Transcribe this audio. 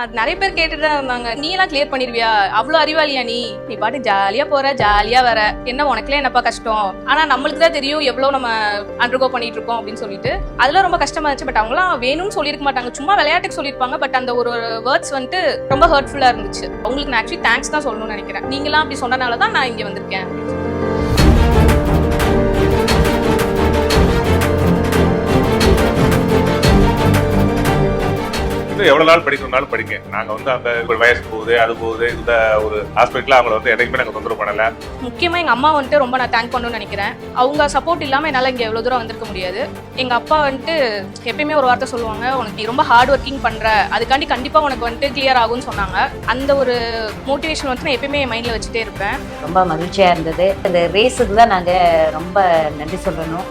அது நிறைய பேர் கேட்டுட்டு தான் இருந்தாங்க, நீ எல்லாம் கிளியர் பண்ணிருவியா, அவ்வளவு அறிவாளியா நீ பாட்டு ஜாலியா போற ஜாலியா வர, என்ன உனக்குலாம் என்னப்பா கஷ்டம். ஆனா நம்மளுக்கு தான் தெரியும் எவ்வளவு நம்ம அண்டர்கோ பண்ணிட்டு இருக்கோம் அப்படின்னு சொல்லிட்டு அதெல்லாம் ரொம்ப கஷ்டமா இருந்துச்சு. பட் அவங்களாம் வேணும்னு சொல்லியிருக்க மாட்டாங்க, சும்மா விளையாட்டுக்கு சொல்லியிருப்பாங்க. பட் அந்த ஒரு வேர்ட்ஸ் வந்துட்டு ரொம்ப ஹர்ட்ஃபுல்லா இருந்துச்சு. உங்களுக்கு நான் ஆக்சுவலி தேங்க்ஸ் தான் சொல்லணும்னு நினைக்கிறேன். நீங்களாம் அப்படி சொன்னனால தான் நான் இங்க வந்திருக்கேன். எவ்வளவு நாள் படிக்கணும்னாலும் படிக்க. நாங்க அந்த வயசு போகுது அது போகுது இந்த ஒரு ஹாஸ்பிட்டல்ல அவங்களை என்னைக்குமே நாங்க தொந்தரவு பண்ணல. முக்கியமா எங்க அம்மா ரொம்ப நான் தேங்க் பண்ணணும்னு நினைக்கிறேன். அவங்க சப்போர்ட் இல்லாம என்னால இங்க எவ்வளவு தூரம் வந்திருக்க முடியாது. எங்க அப்பா எப்பயுமே ஒரு வார்த்தை சொல்லுவாங்க, உனக்கு நீ ரொம்ப ஹார்ட் ஒர்க்கிங் பண்ற, அதுக்காண்டி கண்டிப்பா உனக்கு கிளியர் ஆகும்னு சொன்னாங்க. அந்த ஒரு மோட்டிவேஷன் நான் எப்பயுமே என் மைண்ட்ல வச்சுட்டே இருப்பேன். ரொம்ப மகிழ்ச்சியா இருந்தது. இந்த ரேஸுக்கு தான் நாங்க ரொம்ப நன்றி சொல்லணும்.